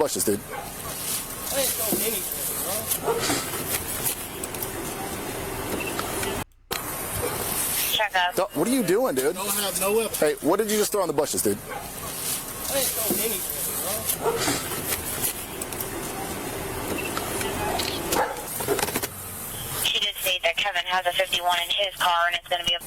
bushes, dude. I ain't doing anything, bro. Check up. What are you doing, dude? Don't have no weapon. Hey, what did you just throw in the bushes, dude? I ain't doing anything, bro. She did state that Kevin has a 51 in his car, and it's going to be a...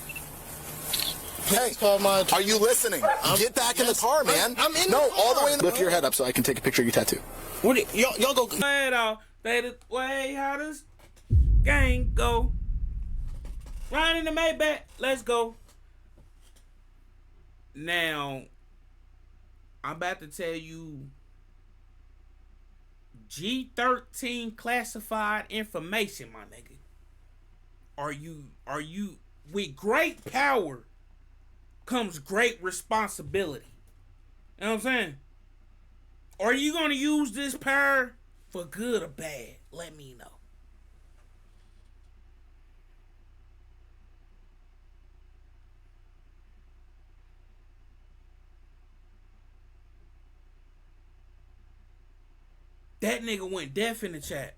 Hey, Call my are you listening? Get back in the car, man. I'm in the No, car. all the way in the... Lift your head up so I can take a picture of your tattoo. What? Y'all go. The way how this gang go. Riding in the Maybach, let's go. Now, I'm about to tell you G13 classified information, my nigga. Are you with great power comes great responsibility. You know what I'm saying? Are you gonna use this power for good or bad? Let me know. That nigga went deaf in the chat.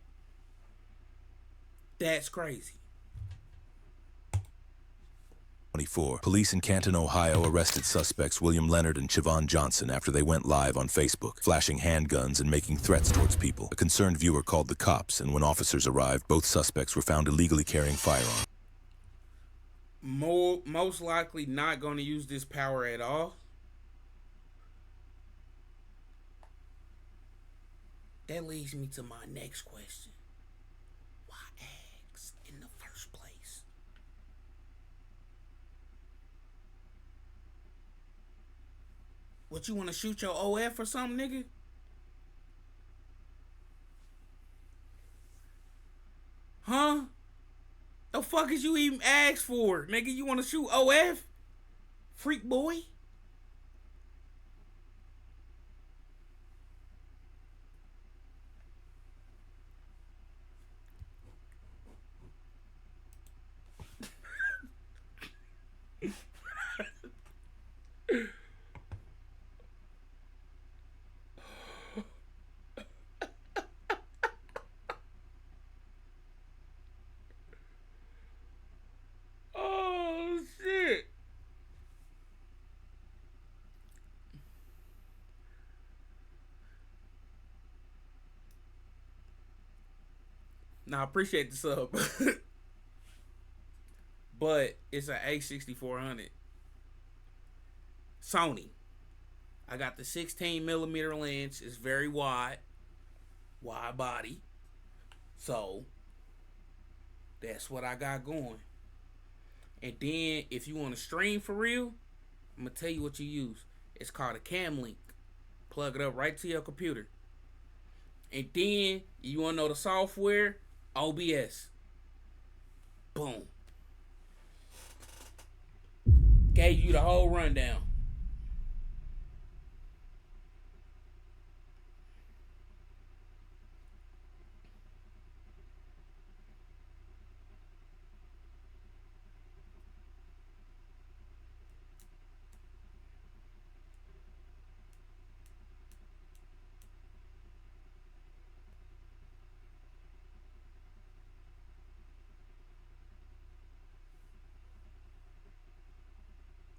That's crazy. 24. Police in Canton, Ohio arrested suspects William Leonard and Siobhan Johnson after they went live on Facebook, flashing handguns and making threats towards people. A concerned viewer called the cops, and when officers arrived, both suspects were found illegally carrying firearms. Most likely not going to use this power at all. That leads me to my next question. Why ask in the first place? What, you want to shoot your OF or something, nigga? Huh? The fuck is you even asked for, nigga? You want to shoot OF? Freak boy? Oh shit. Now I appreciate the sub. But it's an A6400 Sony. I got the 16mm lens. It's very wide body. So that's what I got going. And then if you want to stream for real, I'm gonna tell you what you use. It's called a Cam Link. Plug it up right to your computer. And then you wanna know the software? OBS. Boom. Gave you the whole rundown.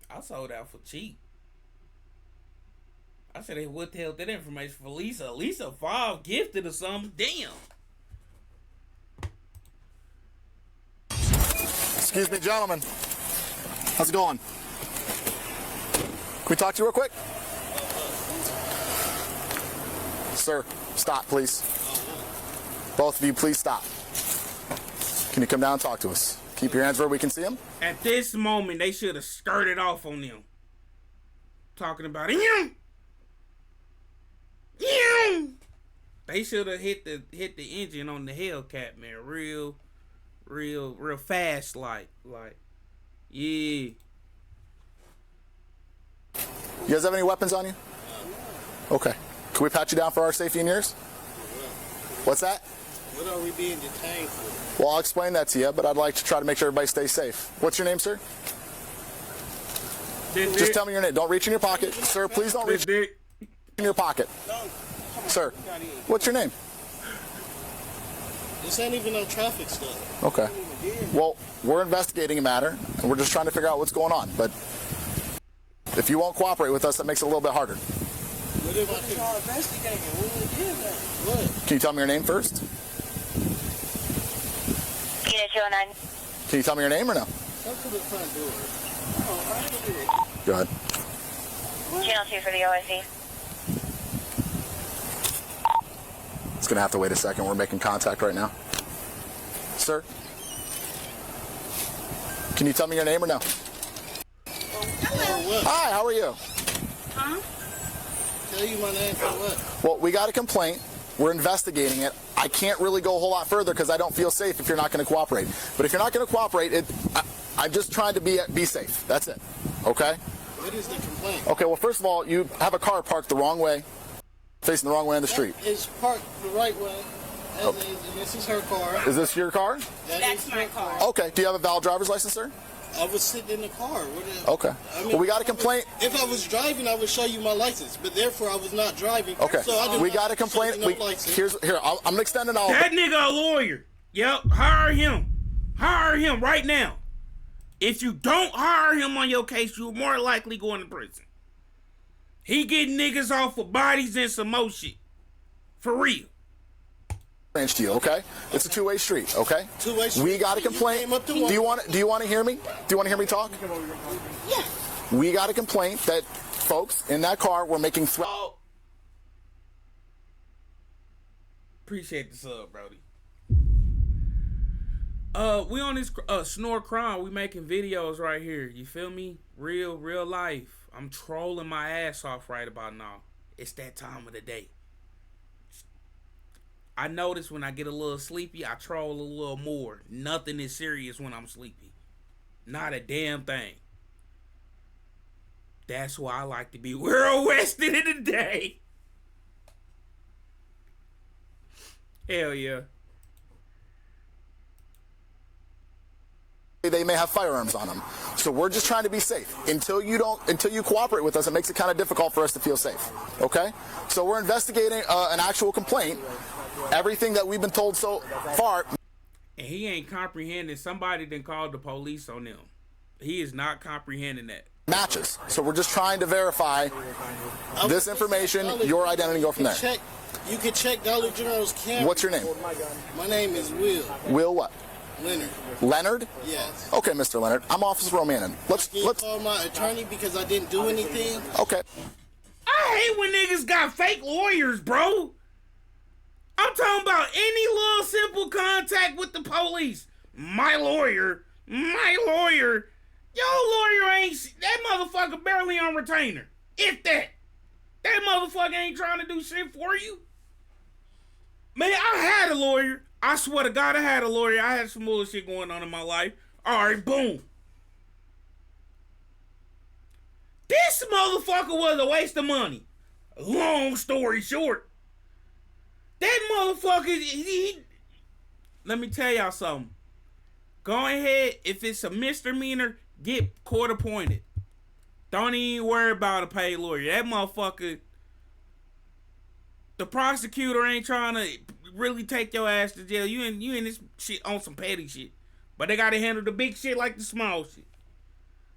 I sold out for cheap. I said, hey, what the hell that information for Lisa? Lisa 5 gifted or something. Damn. Excuse me, gentlemen. How's it going? Can we talk to you real quick? Sir, stop, please. Both of you, please stop. Can you come down and talk to us? Keep your hands where we can see them. At this moment, they should have skirted off on them. Talking about him. They should have hit the engine on the Hellcat, man. Real fast, like, yeah. You guys have any weapons on you? Okay. Can we pat you down for our safety and yours? What's that? What are we being detained for? Well, I'll explain that to you, but I'd like to try to make sure everybody stays safe. What's your name, sir? Just tell me your name. Don't reach in your pocket. Sir, please don't reach in your pocket. Sir, what's your name? This ain't even no traffic stuff. Okay. Well, we're investigating a matter, and we're just trying to figure out what's going on. But if you won't cooperate with us, that makes it a little bit harder. What if I could... y'all investigating? What? Can you tell me your name first? Unit 209. Can you tell me your name or no? Come to the front door. Oh, right here. Go ahead. Channel 2 for the OIC. It's going to have to wait a second. We're making contact right now. Sir? Can you tell me your name or no? Hello. Hi, how are you? Huh? Tell you my name for what? Well, we got a complaint. We're investigating it. I can't really go a whole lot further because I don't feel safe if you're not going to cooperate. But if you're not going to cooperate, I'm just trying to be safe. That's it. Okay? What is the complaint? Okay, well, first of all, you have a car parked the wrong way, facing the wrong way on the street. It's parked the right way. And this is her car. Is this your car? That's my car. Okay. Do you have a valid driver's license, sir? I was sitting in the car. Okay. Well, we got a complaint. If I was driving, I would show you my license. But therefore, I was not driving. Okay. So I We got a complaint. No license. Here, I'm going to extend an That nigga a lawyer. Yep, hire him. Hire him right now. If you don't hire him on your case, you're more likely going to prison. He getting niggas off of bodies and some more shit. For real. to you, okay? It's a two-way street, okay? Two-way street. We got a complaint. Do you want to hear me? Do you want to hear me talk? Yeah. We got a complaint that folks in that car were making threats. Oh. Appreciate the sub, Brody. We on this Snore Crime. We making videos right here. You feel me? Real life. I'm trolling my ass off right about now. It's that time of the day. I notice when I get a little sleepy, I troll a little more. Nothing is serious when I'm sleepy. Not a damn thing. That's why I like to be well rested in the day. Hell yeah. They may have firearms on them. So we're just trying to be safe. Until you cooperate with us, it makes it kind of difficult for us to feel safe. Okay? So we're investigating an actual complaint. Everything that we've been told so far. And he ain't comprehending. Somebody done called the police on them. He is not comprehending that. Matches. So we're just trying to verify this information, your identity, and go from there. You can check Dollar General's camera. What's your name? My name is Will. Will what? Leonard. Leonard? Yes. Okay, Mr. Leonard. I'm Officer Romanen. Let's call my attorney because I didn't do anything. Okay. I hate when niggas got fake lawyers, bro. I'm talking about any little simple contact with the police. My lawyer. Your lawyer ain't, that motherfucker barely on retainer. If that. That motherfucker ain't trying to do shit for you. Man, I had a lawyer. I swear to God, I had a lawyer. I had some bullshit going on in my life. All right, boom. This motherfucker was a waste of money. Long story short. That motherfucker, let me tell y'all something. Go ahead, if it's a misdemeanor, get court appointed. Don't even worry about a paid lawyer. That motherfucker, the prosecutor ain't trying to really take your ass to jail. You in this shit on some petty shit. But they gotta handle the big shit like the small shit.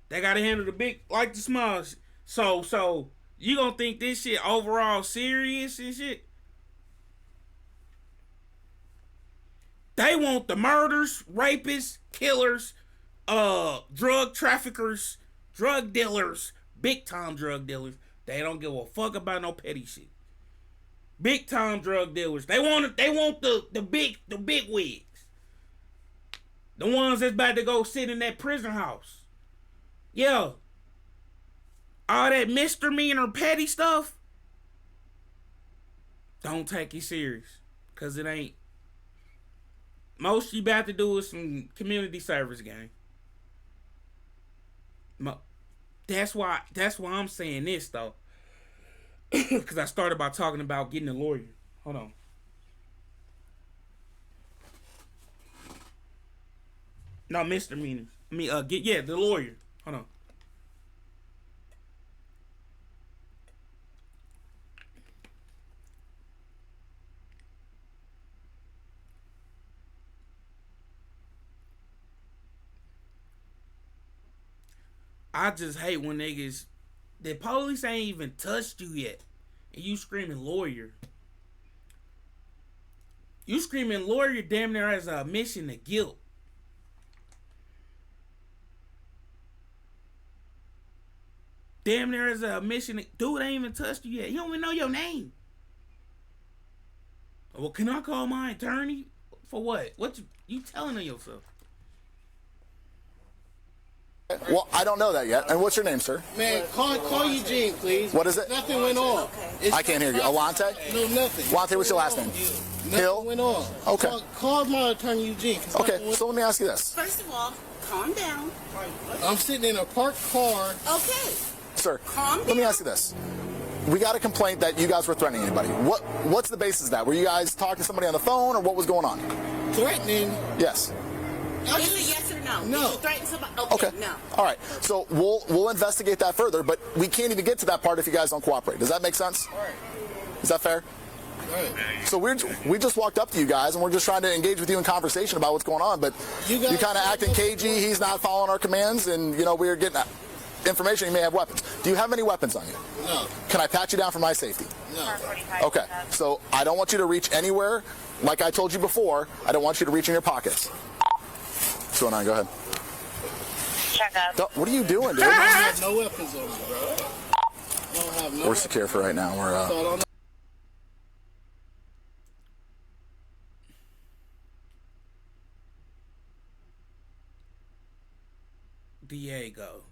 They gotta handle the big like the small shit. So you gonna think this shit overall serious and shit? They want the murders, rapists, killers, drug traffickers, drug dealers, big time drug dealers. They don't give a fuck about no petty shit. Big time drug dealers. They want the big wigs. The ones that's about to go sit in that prison house. Yeah. All that misdemeanor petty stuff. Don't take it serious. Cause it ain't. Most you about to do is some community service, gang. That's why I'm saying this though. Cause I started by talking about getting a lawyer. Hold on. No, misdemeanors. The lawyer. Hold on. I just hate when niggas, the police ain't even touched you yet, and you screaming lawyer. You screaming lawyer damn near as a admission of guilt. Damn near as a admission. Dude ain't even touched you yet. He don't even know your name. Well, can I call my attorney? For what? What you telling on yourself? Well, I don't know that yet. And what's your name, sir? Man, call Eugene, please. What is it? Nothing went on. I can't hear you. Alante? No, nothing. Alante, what's your last name? Hill? Nothing went on. Okay. Call my attorney, Eugene. Okay, so let me ask you this. First of all, calm down. I'm sitting in a parked car. Okay. Sir, Calm let me down. ask you this. We got a complaint that you guys were threatening anybody. What's the basis of that? Were you guys talking to somebody on the phone, or what was going on? Threatening. Yes. Is it yes or no? No. Did you threaten somebody? Okay. No. All right. So we'll investigate that further, but we can't even get to that part if you guys don't cooperate. Does that make sense? Right. Is that fair? Right. So we just walked up to you guys, and we're just trying to engage with you in conversation about what's going on, but You you guys- kind of acting cagey. He's not following our commands, and we're getting information. You may have weapons. Do you have any weapons on you? No. Can I pat you down for my safety? No. Okay. So I don't want you to reach anywhere. Like I told you before, I don't want you to reach in your pockets. What's going on? Go ahead. Check up. What are you doing, dude? I have no weapons on me, bro. I don't have no We're secure for right now. We're So I don't know. Diego.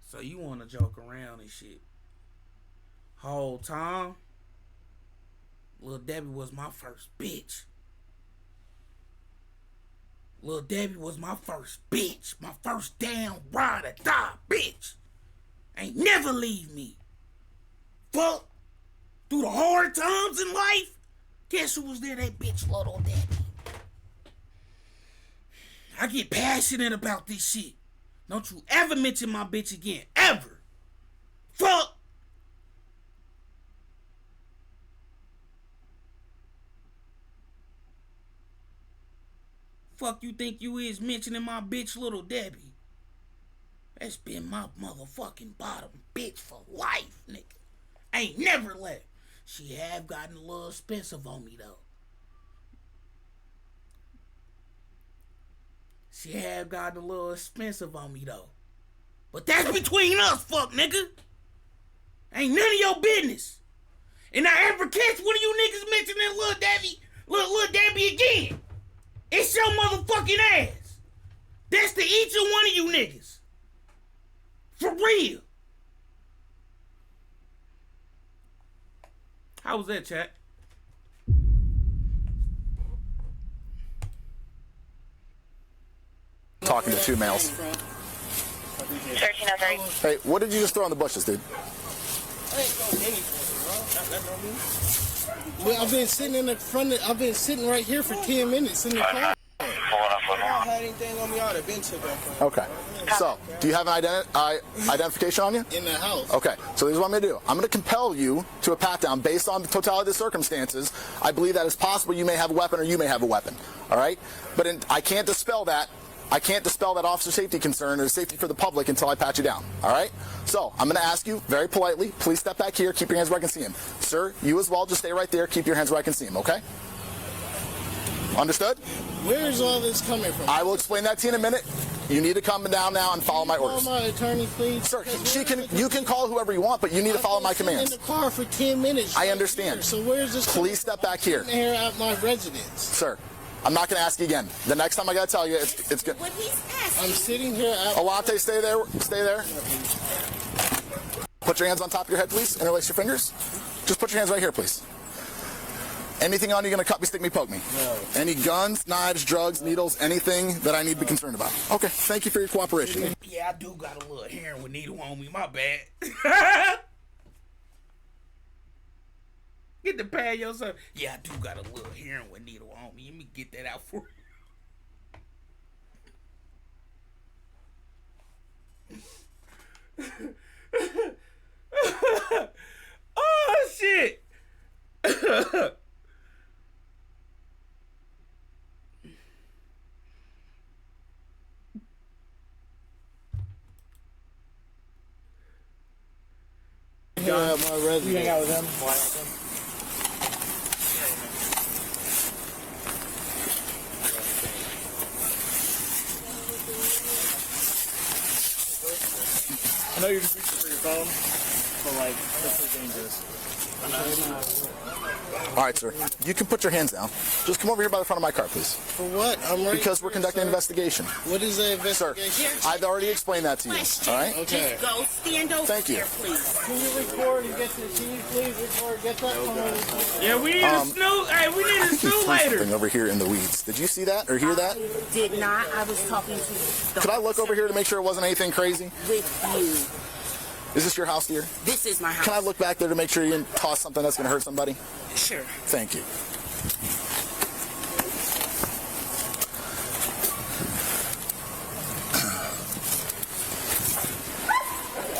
So you want to joke around and shit. Whole time, Lil Debbie was my first bitch. Lil Debbie was my first bitch. My first damn ride or die bitch. Ain't never leave me. Fuck. Through the hard times in life, guess who was there? That bitch, Lil Debbie. I get passionate about this shit. Don't you ever mention my bitch again. Ever. Fuck. Fuck you think you is mentioning my bitch Little Debbie? That's been my motherfucking bottom bitch for life, nigga. Ain't never left. She have gotten a little expensive on me though. She have gotten a little expensive on me though. But that's between us, fuck nigga. Ain't none of your business. And I ever catch one of you niggas mentioning Lil Debbie again, it's your motherfucking ass. That's to each and one of you niggas. For real. How was that, chat? Talking to two males. 1303. Hey, what did you just throw in the bushes, dude? I ain't going anything, bro. Well, I've been sitting in the front. I've been sitting right here for 10 minutes in the car. I don't have anything on me. I would have been took off. Okay. So, do you have an identification on you? In the house. Okay, so this is what I'm going to do. I'm going to compel you to a pat-down based on the totality of the circumstances. I believe that it's possible you may have a weapon or you may have a weapon, all right? But I can't dispel that. I can't dispel that officer safety concern or safety for the public until I pat you down, all right? So, I'm going to ask you very politely, please step back here, keep your hands where I can see him. Sir, you as well, just stay right there, keep your hands where I can see him, okay? Understood? Where is all this coming from? I will explain that to you in a minute. You need to come down now and follow my orders. Call my attorney, please. Sir, you can call whoever you want, but you need to follow my commands. In the car for 10 minutes. I right understand. here. So where's this? Please step back here. Sitting here at my residence. Sir, I'm not going to ask you again. The next time I got to tell you, it's good. What he's asking. I'm sitting here at. Alante, stay there. Stay there. Put your hands on top of your head, please. Interlace your fingers. Just put your hands right here, please. Anything on you going to cut me, stick me, poke me? No. Any guns, knives, drugs, needles, anything that I need to be concerned about? Okay, thank you for your cooperation. Yeah, I do got a little heroin needle on me. My bad. Get the pad yourself. Yeah, I do got a little heroin needle on me. Let me get that out for you. Oh, shit. at my residence. You hang out with him? I know you're just reaching for your phone, but like, this is dangerous. All right, sir. You can put your hands down. Just come over here by the front of my car, please. For what? I'm right Because we're here, conducting an sir. investigation. What is the Sir, investigation? I've already explained that to you. Question. All right? Okay. Just go stand over Thank you. there, please. Can you record and get to the keys, please? Record, get that phone. Yeah, we need a snoop. Hey, we need a He snoop threw later. something over here in the weeds. Did you see that or hear that? Did not. I was talking to the Could I look over here to make sure it wasn't anything crazy? with you. Is this your house, dear? This is my house. Can I look back there to make sure you didn't toss something that's going to hurt somebody? Sure. Thank you.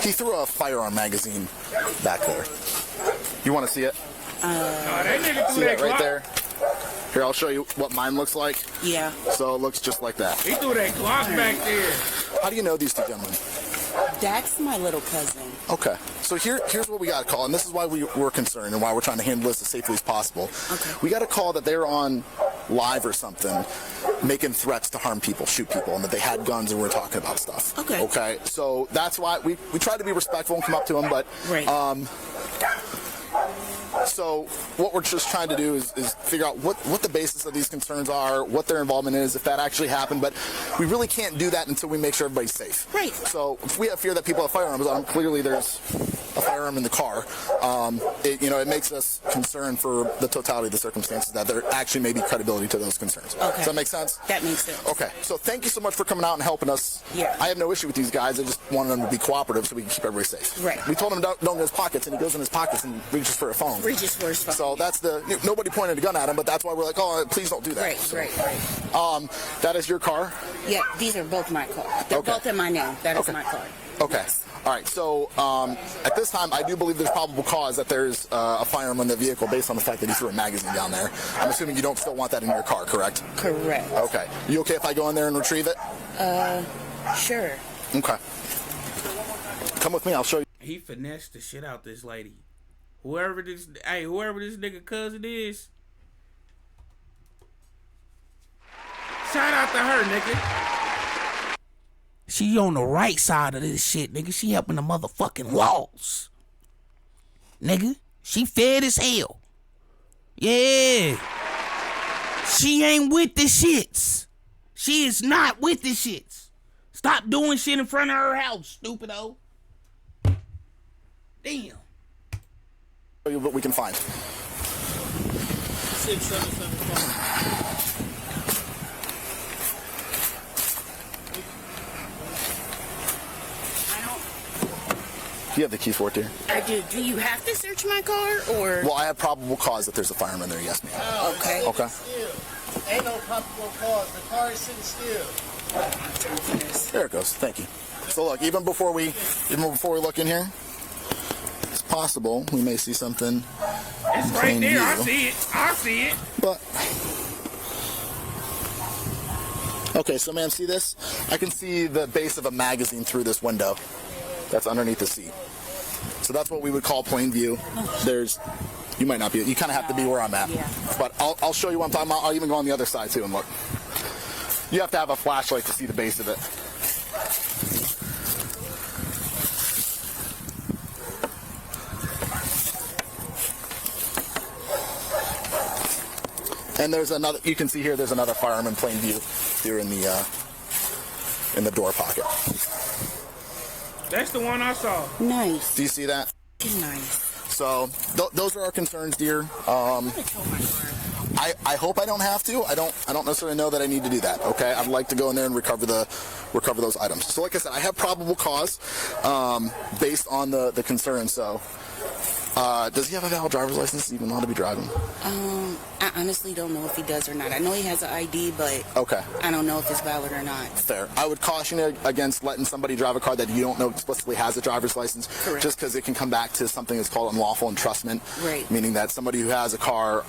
He threw a firearm magazine back there. You want to see it? Oh, that nigga See threw that that right Glock. there? Here, I'll show you what mine looks like. Yeah. So it looks just like that. He threw that Glock back there. How do you know these two gentlemen? That's my little cousin. Okay. So here's what we got a call, and this is why we're concerned and why we're trying to handle this as safely as possible. Okay. We got a call that they were on live or something, making threats to harm people, shoot people, and that they had guns and we were talking about stuff. Okay. Okay. So that's why we tried to be respectful and come up to them, but Right. So what we're just trying to do is figure out what the basis of these concerns are, what their involvement is, if that actually happened. But we really can't do that until we make sure everybody's safe. Right. So if we have fear that people have firearms on them, clearly there's a firearm in the car. It makes us concerned for the totality of the circumstances that there actually may be credibility to those concerns. Okay. Does that make sense? That makes sense. Okay. So thank you so much for coming out and helping us. Yeah. I have no issue with these guys. I just wanted them to be cooperative so we can keep everybody safe. Right. We told him don't go in his pockets, and he goes in his pockets and reaches for a phone. Reaches for his phone. So that's nobody pointed a gun at him, but that's why we're like, oh, please don't do that. Right, So, right. that is your car? Yeah, these are both my cars. They're Okay. both in my name. That is Okay. my car. Okay. All right. So at this time, I do believe there's probable cause that there's a firearm in the vehicle based on the fact that he threw a magazine down there. I'm assuming you don't still want that in your car, correct? Correct. Okay. You okay if I go in there and retrieve it? Sure. Okay. Come with me. I'll show you. He finessed the shit out this lady. Whoever this nigga cousin is, shout out to her, nigga. She on the right side of this shit, nigga. She helping the motherfucking laws. Nigga, she fed as hell. Yeah. She ain't with the shits. She is not with the shits. Stop doing shit in front of her house, stupido. Damn. Show you what we can find. 6775. I don't. You have the keys for it, dear? I do. Do you have to search my car or? Well, I have probable cause that there's a firearm in there. Yes, ma'am. Okay. Okay. Still. Ain't no probable cause. The car is sitting still. There it goes. Thank you. So look, even before we look in here, it's possible we may see something. It's right plain there. I view. see it. I see it. But okay, so ma'am, see this? I can see the base of a magazine through this window that's underneath the seat. So that's what we would call plain view. You might not be. You kind of have to be where I'm at. Yeah. But I'll show you what I'm talking about. I'll even go on the other side too and look. You have to have a flashlight to see the base of it. And there's another. You can see here. There's another firearm in plain view here in the door pocket. That's the one I saw. Nice. Do you see that? Nice. So those are our concerns, dear. I'm gonna tow my car. I hope I don't have to. I don't necessarily know that I need to do that. Okay, I'd like to go in there and recover those items. So like I said, I have probable cause based on the concern. So does he have a valid driver's license even allowed to be driving? I honestly don't know if he does or not. I know he has an ID, but Okay. I don't know if it's valid or not. Fair. I would caution you against letting somebody drive a car that you don't know explicitly has a driver's license. Correct. Just because it can come back to something that's called unlawful entrustment. Right. Meaning that somebody who has a car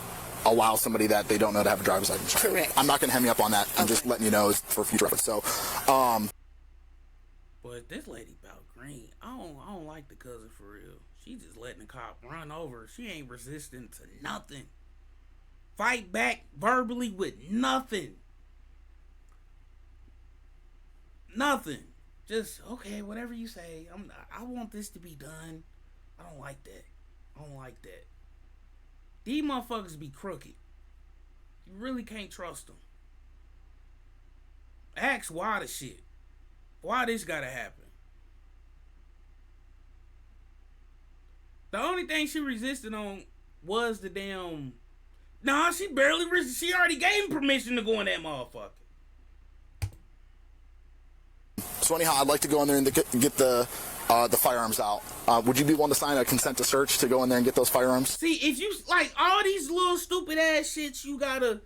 allows somebody that they don't know to have a driver's license. Correct. I'm not going to hem you up on that. I'm Okay. just letting you know for future reference. So, But this lady about green. I don't like the cousin for real. She just letting the cop run over. She ain't resisting to nothing. Fight back verbally with nothing. Nothing. Just, okay, whatever you say. I want this to be done. I don't like that. I don't like that. These motherfuckers be crooked. You really can't trust them. Ask why the shit. Why this gotta happen? The only thing she resisted on was the damn... Nah, she barely resisted. She already gave him permission to go in that motherfucker. So anyhow, I'd like to go in there and get the firearms out. Would you be willing to sign a consent to search to go in there and get those firearms? See, if you, like, all these little stupid ass shits, you gotta...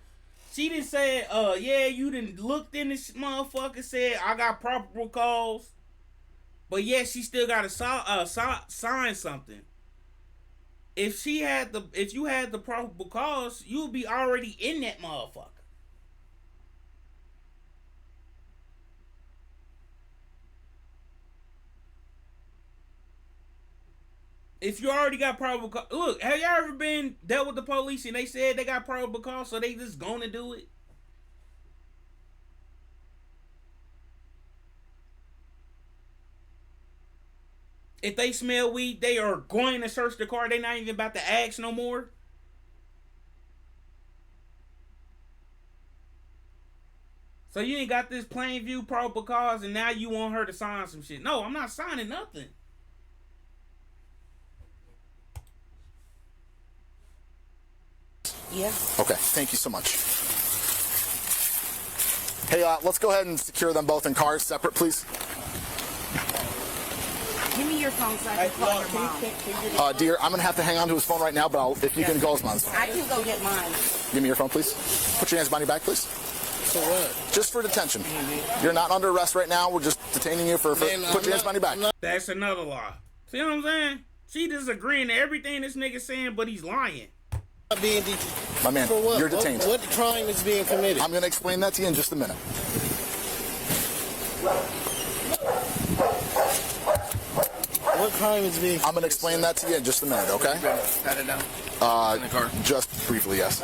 She done said, yeah, you done looked in this motherfucker, said, I got probable cause. But yeah, she still gotta sign something. If you had the probable cause, you would be already in that motherfucker. If you already got probable cause, look, have y'all ever been dealt with the police and they said they got probable cause, so they just gonna do it? If they smell weed, they are going to search the car. They not even about to ask no more. So you ain't got this plain view probable cause and now you want her to sign some shit. No, I'm not signing nothing. Yeah. Okay, thank you so much. Hey, let's go ahead and secure them both in cars separate, please. Give me your phone so I can call your mom. Dear, I'm going to have to hang on to his phone right now, but if you can go his mom's phone. I can go get mine. Give me your phone, please. Put your hands behind your back, please. For what? Just for detention. You're not under arrest right now. We're just detaining you for put your hands behind your back. That's another lie. See what I'm saying? She just agreeing to everything this nigga's saying, but he's lying. Being My man, for what? You're detained. What crime is being committed? I'm going to explain that to you in just a minute. What crime is being committed? I'm going to explain that to you in just a minute, okay? Pat it down. In the car. Just briefly, yes.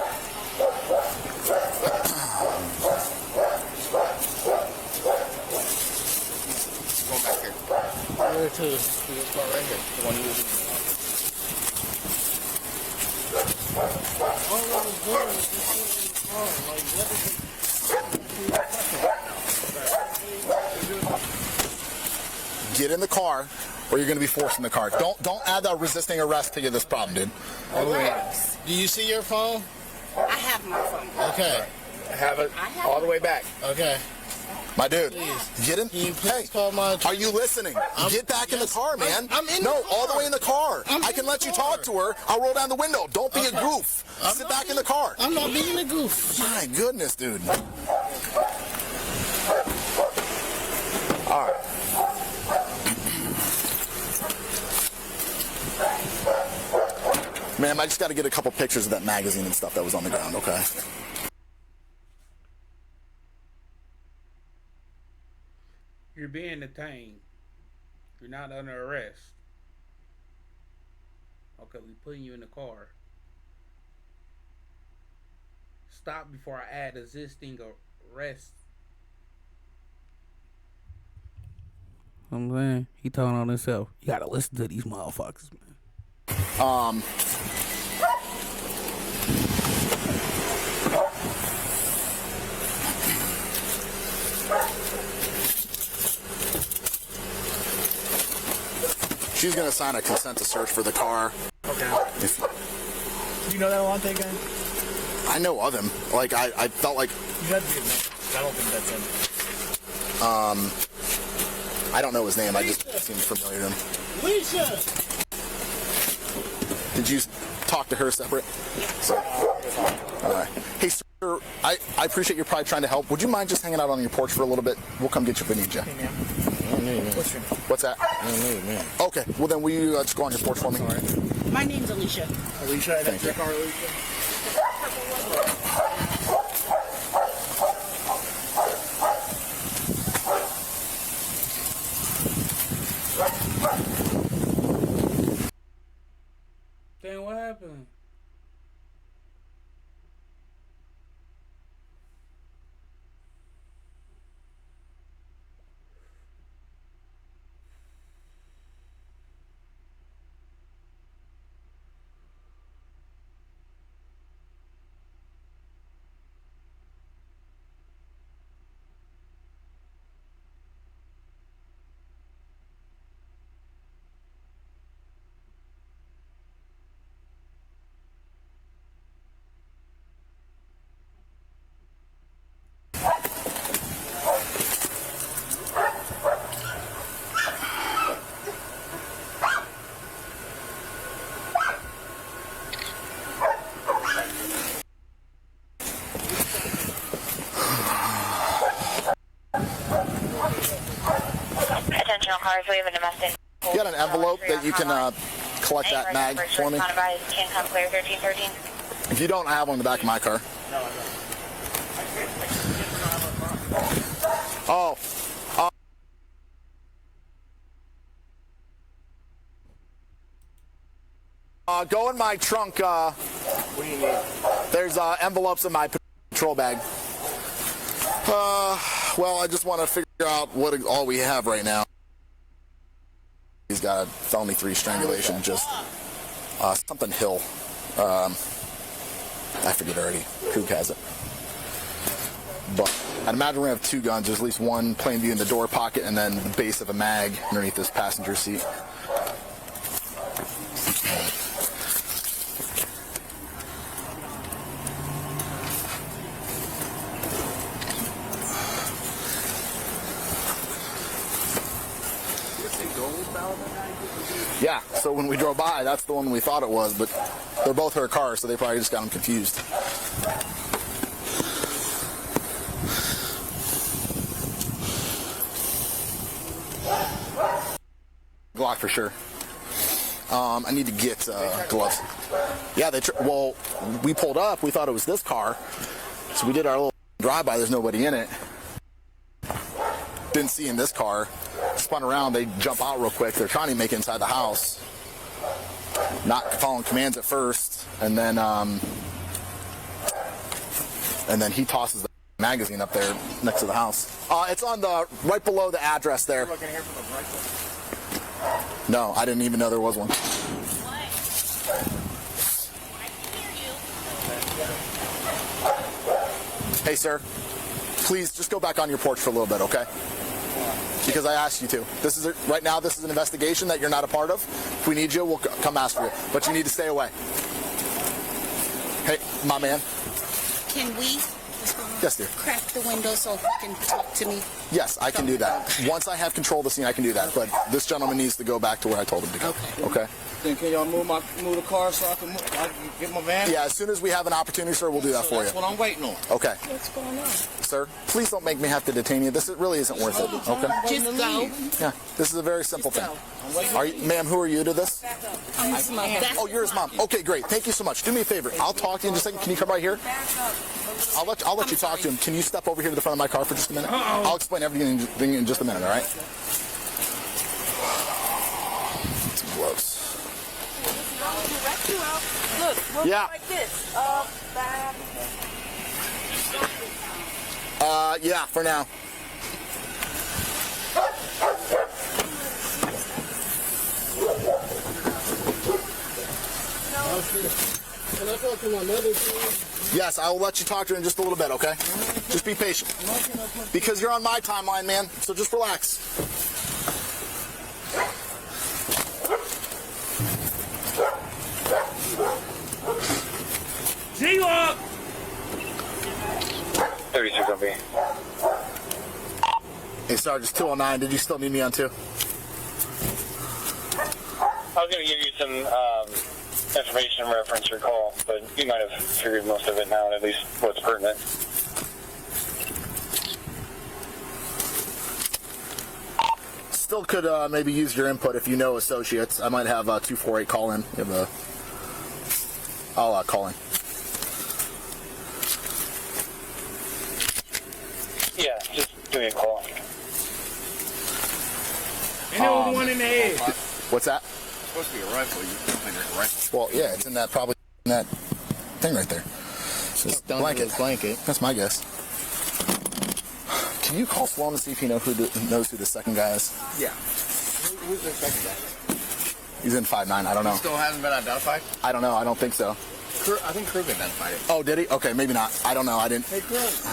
Going back here. Where to? To this car right here. The one you was in. All I was doing was just sitting in the car. Like, what is it? Get in the car, or you're going to be forced in the car. Don't add that resisting arrest to this problem, dude. Relax. Do you see your phone? I have my phone. Okay. Have it all the way back. Okay. My dude, Please. get in. Can you please Hey, call my... are you listening? Get back in the car, man. I'm in the No, car. all the way in the car. I can in let the you car. talk to her. I'll roll down the window. Don't be a goof. Sit back in the car. I'm not being a goof. My goodness, dude. All right. Ma'am, I just got to get a couple pictures of that magazine and stuff that was on the ground, okay? You're being detained. You're not under arrest. Okay, we putting you in the car. Stop before I add existing arrest. I'm saying, he talking on himself. You gotta listen to these motherfuckers, man. She's going to sign a consent to search for the car. Okay. If, You know that Alante guy? I know of him. Like, I felt like... You have to be his name. I don't think that's him. I don't know his name. I just seemed familiar to him. Lisa! Did you talk to her separate? So, all right. Hey, sir, I appreciate you're probably trying to help. Would you mind just hanging out on your porch for a little bit? We'll come get you if we need you. Hey, man. What's your name? What's that? I don't know, man. Okay, well then will you just go on your porch for me? My name's Alicia. Alicia, Thank that's you. your car, Alicia? cars. We have a domestic. You got an envelope that you can collect that mag for me? Can come clear 1313. If you don't, I have one in the back of my car. Oh. Go in my trunk. What do you need? There's envelopes in my patrol bag. Well, I just want to figure out what all we have right now. He's got a felony 3 strangulation, just something Hill. I forget already. Krug has it. But I'd imagine we're going to have 2 guns. There's at least one plain view in the door pocket and then the base of a mag underneath this passenger seat. Yeah, so when we drove by, that's the one we thought it was, but they're both her cars, so they probably just got them confused. Glock for sure. I need to get gloves. Yeah, well, we pulled up, we thought it was this car, so we did our little drive-by, there's nobody in it. Didn't see in this car. Spun around, they jump out real quick. They're trying to make it inside the house. Not following commands at first, and then he tosses the magazine up there next to the house. It's on the right below the address there. No, I didn't even know there was one. Hey, sir, please just go back on your porch for a little bit, okay? Because I asked you to. Right now, this is an investigation that you're not a part of. If we need you, we'll come ask for you. But you need to stay away. Hey, my man. Can we? Yes, dear. Crack the window so he can talk to me? Yes, I can do that. Once I have control of the scene, I can do that. But this gentleman needs to go back to where I told him to go. Okay? Then can y'all move the car so I can get my van? Yeah, as soon as we have an opportunity, sir, we'll do that for you. That's what I'm waiting on. Okay. What's going on? Sir, please don't make me have to detain you. This really isn't worth it. Okay? Just go. Yeah, this is a very simple thing. Ma'am, who are you to this? I'm his mom. Oh, you're his mom. Okay, great. Thank you so much. Do me a favor. I'll talk to you in just a second. Can you come right here? I'll let you talk to him. Can you step over here to the front of my car for just a minute? I'll explain everything in just a minute, all right? Some gloves. Look, Yeah. like this. Yeah, for now. Can I talk to my mother, please? Yes, I will let you talk to her in just a little bit, okay? Just be patient. Because you're on my timeline, man, so just relax. G-Lock! 36 on B. Hey, Sergeant, 209. Did you still need me on 2? I was going to give you some information in reference to your call, but you might have figured most of it now, at least what's pertinent. Still could maybe use your input if you know associates. I might have 248 call in. I'll call in. Yeah, just give me a call. And there was one in the head. What's that? It's supposed to be a rifle. You don't think it's a rifle. Well, yeah, it's in that thing right there. Just blanket. That's my guess. Can you call Sloan to see if he knows who the second guy is? Yeah. Who's the second guy? He's in 5'9". I don't know. Still hasn't been identified? I don't know. I don't think so. I think Krug identified it. Oh, did he? Okay, maybe not. I don't know. I didn't. Hey, Chris.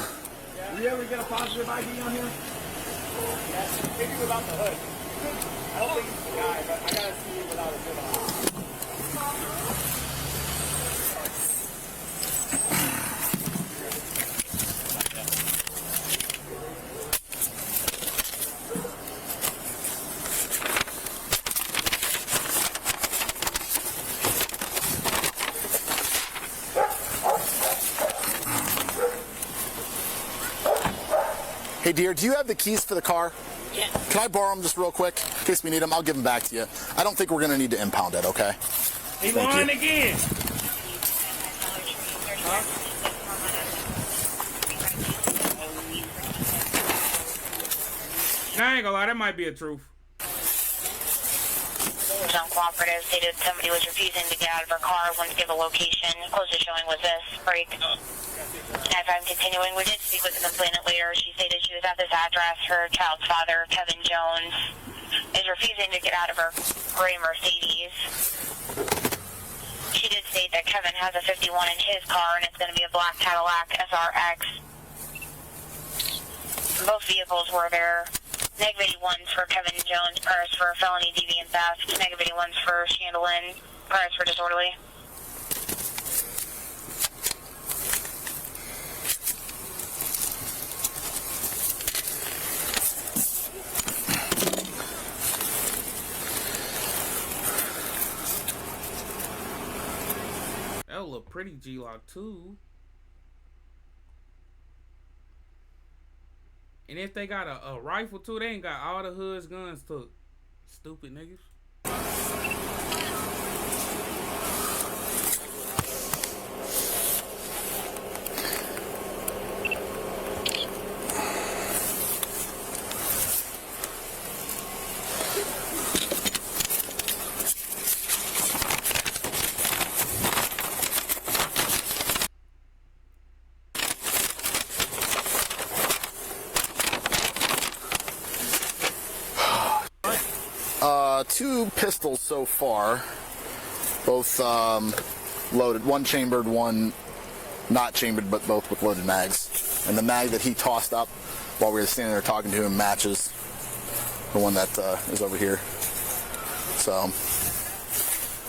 You ever get a positive ID on here? Yes. Maybe without the hood. I don't think it's the guy, but I gotta see it without a hood on. Hey, dear, do you have the keys for the car? Yeah. Can I borrow them just real quick in case we need them? I'll give them back to you. I don't think we're going to need to impound it, okay? He won again. Nah, I ain't gonna lie, that might be a truth. Uncooperative stated somebody was refusing to get out of her car, wouldn't give a location. Closest showing was this break. As I'm continuing, we did speak with the complainant later. She stated she was at this address. Her child's father, Kevin Jones, is refusing to get out of her gray Mercedes. She did state that Kevin has a 51 in his car, and it's going to be a black Cadillac SRX. Both vehicles were there. Negative 81s for Kevin Jones, priors for felony deviant theft. Negative 81s for Chandelier, priors for disorderly. That would look pretty G-Lock too. And if they got a rifle too, they ain't got all the hoods guns took. Stupid niggas. Two pistols so far, both loaded, one chambered, one not chambered, but both with loaded mags. And the mag that he tossed up while we were standing there talking to him matches the one that is over here. So,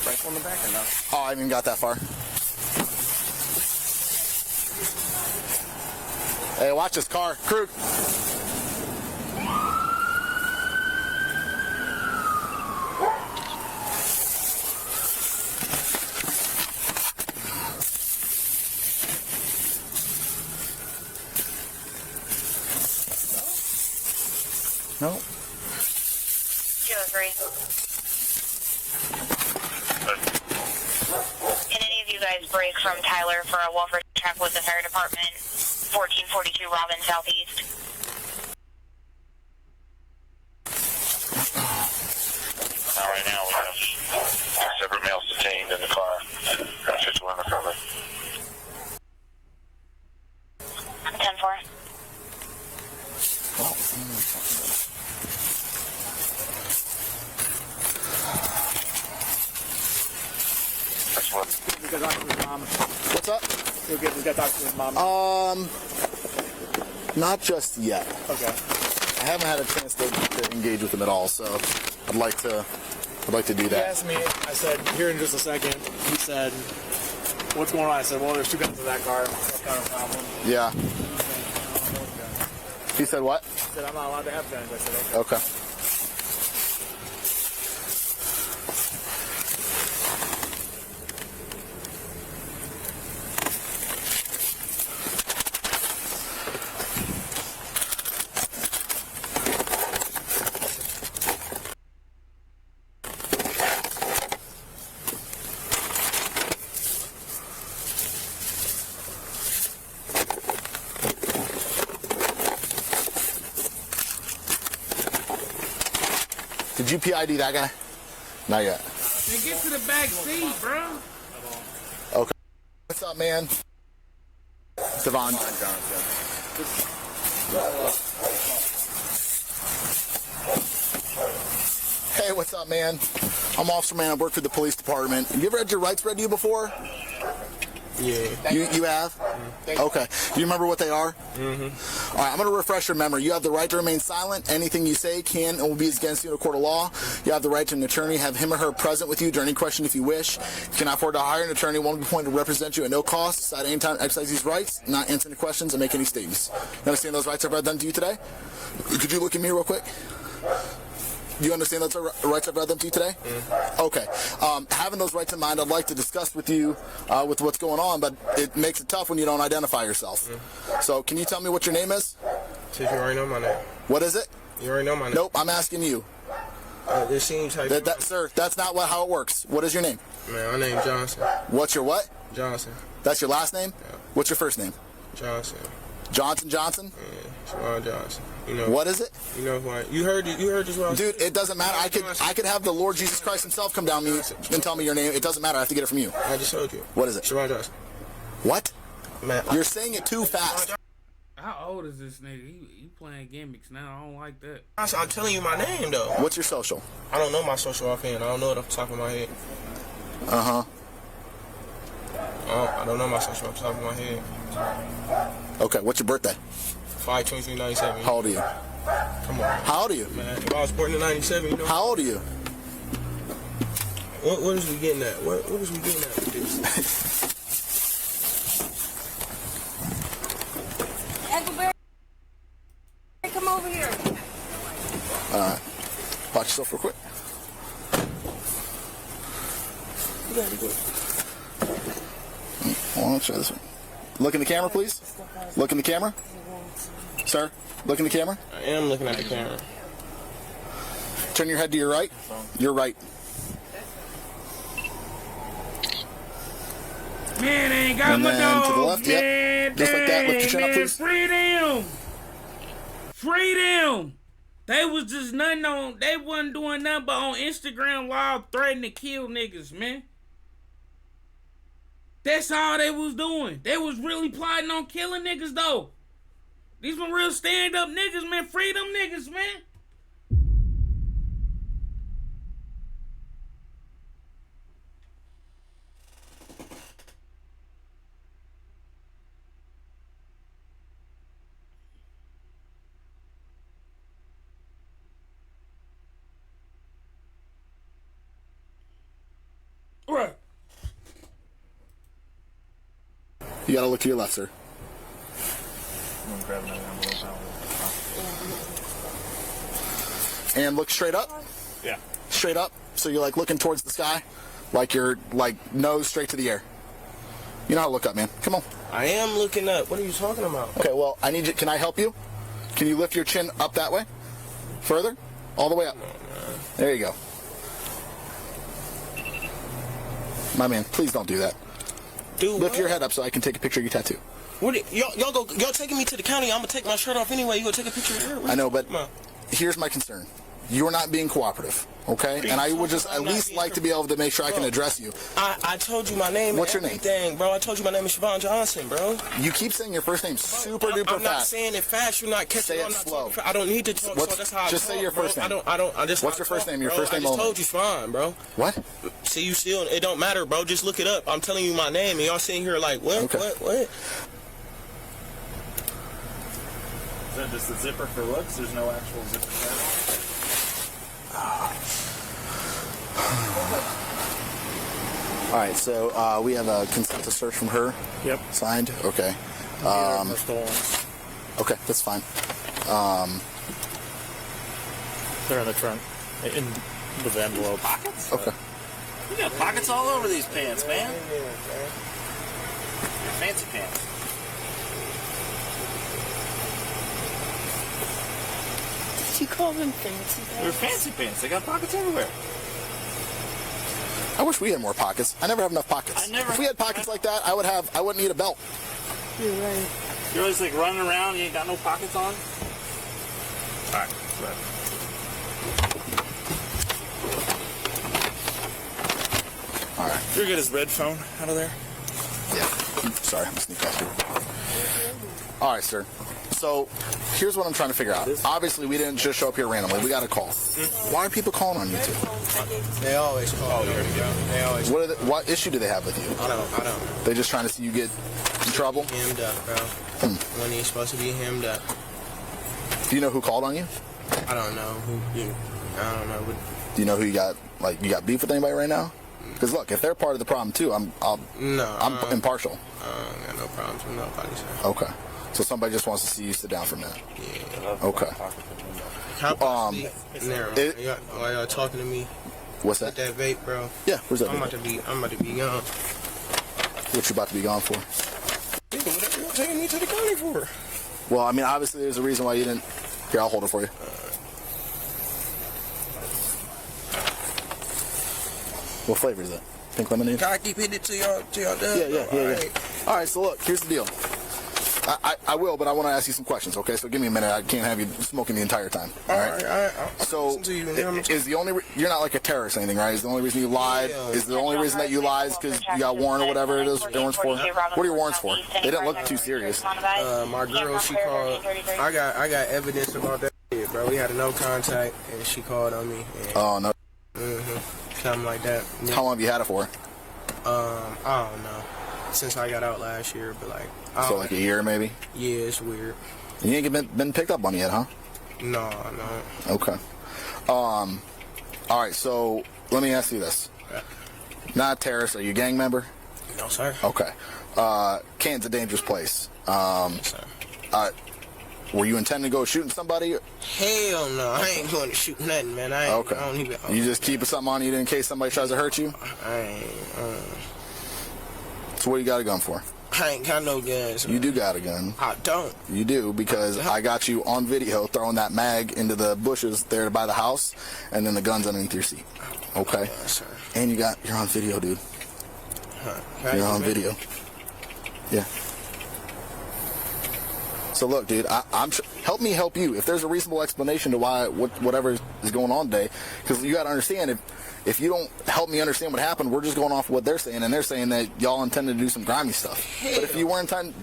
Rifle in the back or no? oh, I haven't even got that far. Hey, watch this car, Krug. No. 203. Can any of you guys break from Tyler for a welfare check with the fire department? 1442 Robin Southeast. Not right now. We have separate males detained in the car. Got 51 undercover. 10-4. He's got to talk to his mom. What's up? He's got to talk to his mom. Not just yet. Okay. I haven't had a chance to engage with him at all, so I'd like to do He that. asked me, I said, here in just a second. He said, what's going on? I said, well, there's two guns in that car. That's kind of a problem. Yeah. He said what? He said, I'm not allowed to have guns. I said, okay. Okay. Did you PID that guy? Not yet. Man, get to the back seat, bro. Okay. What's up, man? Devon. Hey, what's up, man? I'm Officer Man. I work for the police department. Have you ever had your rights read to you before? Yeah. You have? Okay. Do you remember what they are? Mm-hmm. All right, I'm going to refresh your memory. You have the right to remain silent. Anything you say can and will be against you in a court of law. You have the right to an attorney. Have him or her present with you during any question if you wish. You cannot afford to hire an attorney. One will be appointed to represent you at no cost. Decide any time to exercise these rights, not answer any questions, and make any statements. You understand those rights I've read them to you today? Could you look at me real quick? Do you understand those rights I've read them to you today? Mm-hmm. Okay. Having those rights in mind, I'd like to discuss with you with what's going on, but it makes it tough when you don't identify yourself. Mm-hmm. So can you tell me what your name is? Since you already know my name. What is it? You already know my name. Nope, I'm asking you. This seems like Sir, that's not how it works. What is your name? Man, my name's Johnson. What's your what? Johnson. That's your last name? Yeah. What's your first name? Johnson. Johnson? Yeah, Siobhan Johnson. You know. What is it? You know who you heard this one. Dude, it doesn't matter. I could have the Lord Jesus Christ himself come down me and tell me your name. It doesn't matter. I have to get it from you. I just told you. What is it? Siobhan Johnson. What? Man, you're saying it too fast. How old is this nigga? He playing gimmicks now. I don't like that. I'm telling you my name though. What's your social? I don't know my social offhand. I don't know it off the top of my head. Uh-huh. I don't know my social off the top of my head. Okay, what's your birthday? 5/23/97. How old are you? Come on. How old are you? Man, if I was born in 97, you know. How old are you? What is we getting at? What is we getting at with this? Come over here. Alright. Watch yourself real quick. Hold on, try this one. Look in the camera, please. Look in the camera. Sir, look in the camera. I am looking at the camera. Turn your head to your right. Your right. Man, I ain't got And my then dog. to the left, yep. Man, Just like that. Lift your chin up, please. Freedom. Freedom. They was just nothing on. They wasn't doing nothing but on Instagram Live threatening to kill niggas, man. That's all they was doing. They was really plotting on killing niggas, though. These were real stand-up niggas, man. Free them niggas, man. Right. You gotta look to your left, sir. And look straight up. Yeah. Straight up. So you're like looking towards the sky, like you're like nose straight to the air. You know how to look up, man. Come on. I am looking up. What are you talking about? Okay, well, I need you. Can I help you? Can you lift your chin up that way? Further? All the way up. There you go. My man, please don't do that. Dude, Lift your head up so I can take a picture of your tattoo. Y'all taking me to the county. I'm gonna take my shirt off anyway. You gonna take a picture of her? I know, but here's my concern. You're not being cooperative, okay? And I would just at least like to be able to make sure I can address you. I told you my name. What's your name? Bro, I told you my name is Siobhan Johnson, bro. You keep saying your first name super duper fast. I'm not saying it fast. You're not catching. Say it slow. I don't need to talk. So that's how I just talk, say your first name. What's your first name? Your first name only. I only. just told you fine, bro. What? See, you still. It don't matter, bro. Just look it up. I'm telling you my name, and y'all sitting here like, what? Okay. What? Is that just the zipper for looks? There's no actual zipper there? All right, so we have a consent to search from her. Yep. Signed. Okay. Stolen. Okay, that's fine. They're in the trunk. In the envelope. Pockets? Okay. You got pockets all over these pants, man. Fancy pants. Did you call them fancy pants? They're fancy pants. They got pockets everywhere. I wish we had more pockets. I never have enough pockets. If we had pockets like that, I wouldn't need a belt. You're right. You're always like running around. You ain't got no pockets on. All right. All right. You're good as red phone out of there. Yeah. Sorry, I'm sneaking off here. All right, sir. So here's what I'm trying to figure out. Obviously, we didn't just show up here randomly. We got a call. Why are people calling on you two? They always call. They always. What issue do they have with you? I don't. They just trying to see you get in trouble? Hemmed up, bro. When he's supposed to be hemmed up. Do you know who called on you? I don't know who. I don't know. Do you know who you got? Like, you got beef with anybody right now? Because look, if they're part of the problem too, I'm impartial. I don't got no problems with nobody, sir. Okay. So somebody just wants to see you sit down from that. Yeah. Okay. While y'all talking to me. What's that? With that vape, bro. Yeah. Where's that? I'm about to be gone. What you about to be gone for? Dude, what are you taking me to the county for? Well, I mean, obviously there's a reason why you didn't. Here, I'll hold it for you. What flavor is it? Pink lemonade? Can I keep hitting it to y'all done? Yeah. All right, so look, here's the deal. I will, but I want to ask you some questions, okay? So give me a minute. I can't have you smoking the entire time. All right. So is the only you're not like a terrorist or anything, right? Is the only reason you lied? Is the only reason that you lied because you got warrant or whatever it is? Your warrants for? What are your warrants for? They didn't look too serious. My girl, she called. I got evidence about that shit, bro. We had a no contact, and she called on me. Oh no. Something like that. Yeah. How long have you had it for? I don't know. Since I got out last year, but like. So like a year maybe? Yeah, it's weird. You ain't been picked up on yet, huh? No. Okay. All right, so let me ask you this. Not a terrorist, are you a gang member? No, sir. Okay. Canton's a dangerous place. Yes, sir. Were you intending to go shooting somebody? Hell no, I ain't going to shoot nothing, man. I don't even. You just keep something on you in case somebody tries to hurt you? I ain't. So what you got a gun for? I ain't got no guns. You do got a gun. I don't. You do, because I got you on video throwing that mag into the bushes there by the house, and then the gun's underneath your seat. Okay? Yes, sir. And you're on video, dude. You're on video. Yeah. So look, dude, help me help you. If there's a reasonable explanation to why whatever is going on today, because you got to understand, if you don't help me understand what happened, we're just going off what they're saying, and they're saying that y'all intended to do some grimy stuff. But if you weren't intending,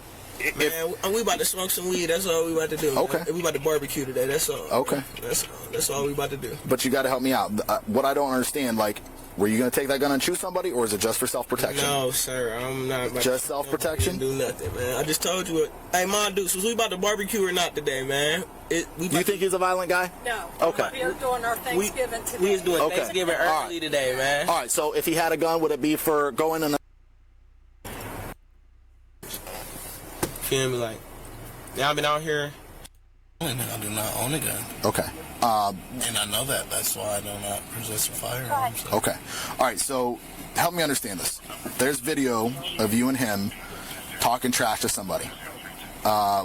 man, we about to smoke some weed. That's all we about to do. Okay. Man. We about to barbecue today. That's all. Okay. That's all we about to do. But you got to help me out. What I don't understand, like, were you going to take that gun and shoot somebody, or is it just for self-protection? No, sir. I'm not. Just self-protection? Do nothing, man. I just told you what. Hey, Mon Dukes, was we about to barbecue or not today, man? You think he's a violent guy? No. Okay. We are doing our Thanksgiving today. We was doing Thanksgiving early today, man. All right, so if he had a gun, would it be for going in the... Feel me? Like, yeah, I've been out here. I do not own a gun. Okay. And I know that. That's why I do not possess a firearm. So. Okay. All right, so help me understand this. There's video of you and him talking trash to somebody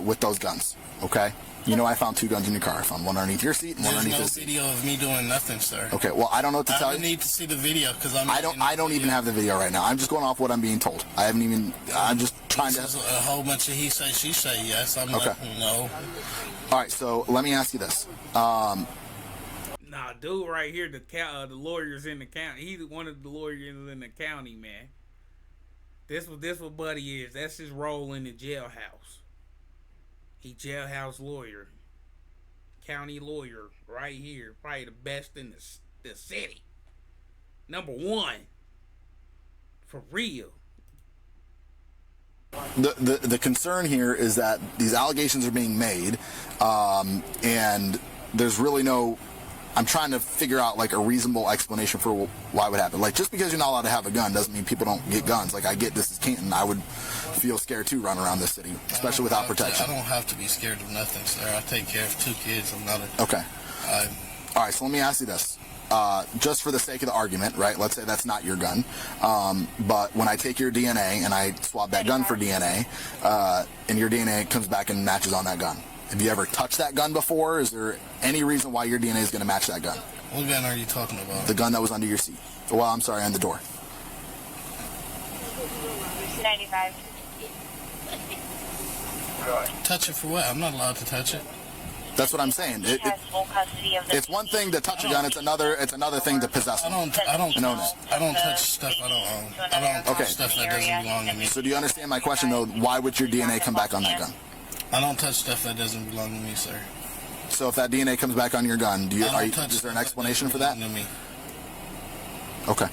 with those guns, okay? You know I found 2 guns in your car. I found one underneath your seat and one underneath his seat. There's no video of me doing nothing, sir. Okay, well, I don't know what to tell you. I need to see the video because I don't even have the video right now. I'm just going off what I'm being told. I'm just trying to... This is a whole bunch of he say, she say, yes. I'm okay. No. All right, so let me ask you this. Nah, dude right here, the lawyers in the county. He's one of the lawyers in the county, man. This what Buddy is. That's his role in the jailhouse. He jailhouse lawyer. County lawyer right here. Probably the best in the city. Number 1. For real. The concern here is that these allegations are being made, and there's really no... I'm trying to figure out like a reasonable explanation for why it would happen. Like, just because you're not allowed to have a gun doesn't mean people don't get guns. Like, I get this is Canton. I would feel scared too running around this city, especially without protection. I don't have to be scared of nothing, sir. I take care of 2 kids. I'm not a... Okay. All right, so let me ask you this. Just for the sake of the argument, right, let's say that's not your gun, but when I take your DNA and I swab that gun for DNA, and your DNA comes back and matches on that gun, have you ever touched that gun before? Is there any reason why your DNA is going to match that gun? What gun are you talking about? The gun that was under your seat. Well, I'm sorry, on the door. 95. Touch it for what? I'm not allowed to touch it. That's what I'm saying. It's one thing to touch a gun. It's another thing to possess one. I don't touch stuff I don't own. I don't touch stuff that doesn't belong to me. So do you understand my question, though? Why would your DNA come back on that gun? I don't touch stuff that doesn't belong to me, sir. So if that DNA comes back on your gun, is there an explanation for that? To me. Okay.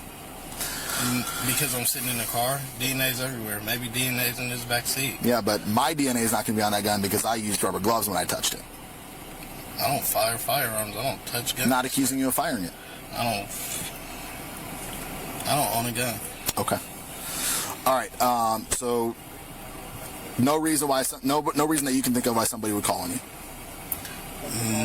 Because I'm sitting in the car, DNA's everywhere. Maybe DNA's in this back seat. Yeah, but my DNA is not going to be on that gun because I used rubber gloves when I touched it. I don't fire firearms. I don't touch guns. Not accusing you of firing it. I don't own a gun. Okay. All right. So no reason that you can think of why somebody would call on you.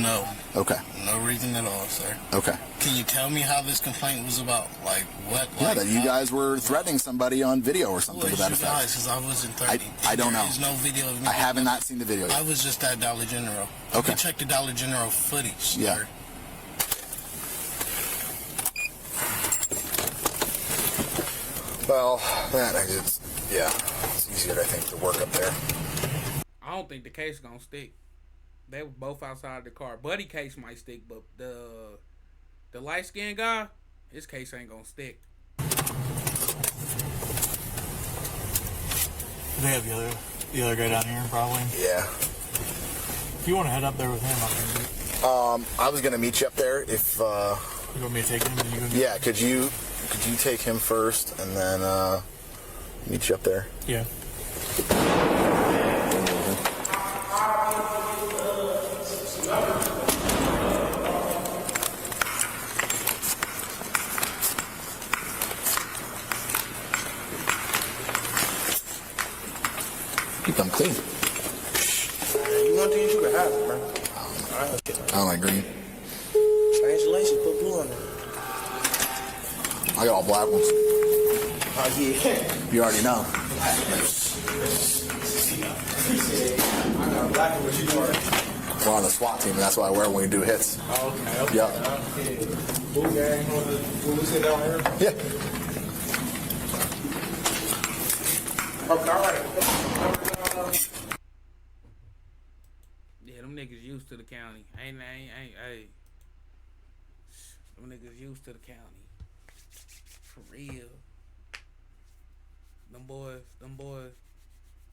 No. Okay. No reason at all, sir. Okay. Can you tell me how this complaint was about? Like, what? Yeah, Like, that you guys were threatening somebody on video or something who to is that you effect. guys? Because I wasn't 30. I don't know. There's no video of me. I have not seen the video yet. I was just at Dollar General. Okay. You can check the Dollar General footage. Yeah. Sir. Well, it's easier, I think, to work up there. I don't think the case is gonna stick. They were both outside the car. Buddy case might stick, but the light skinned guy, his case ain't gonna stick. They have the other guy down here, probably. Yeah. If you want to head up there with him, I can. I was gonna meet you up there if. You want me to take him? And you go Yeah. Could you take him first and then meet you up there? Yeah. Keep them clean. You want these? You can have it, bro. I don't like green. Change the laces, put blue on it. I got all black ones. Oh, yeah. You already know. I got black one, what you doing? We're on the SWAT team, and that's what I wear when we do hits. Oh, okay. Yep. Blue gang, blue sit down here. Yeah. Okay, all right. Yeah, them niggas used to the county. Ain't. Them niggas used to the county. For real. Them boys,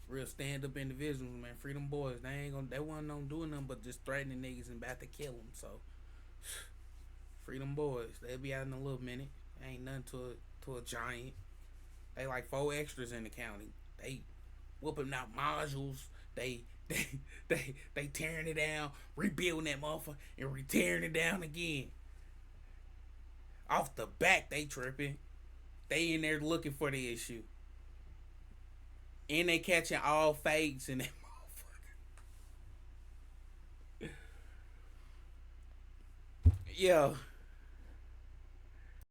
real stand-up individuals, man. Free them boys. They wasn't on doing nothing but just threatening niggas and about to kill them. So, free them boys. They'll be out in a little minute. Ain't nothing to a giant. They like 4 extras in the county. They whooping out modules. They tearing it down, rebuilding that motherfucker, and tearing it down again. Off the back, they tripping. They in there looking for the issue. And they catching all fakes in that motherfucker. Yeah.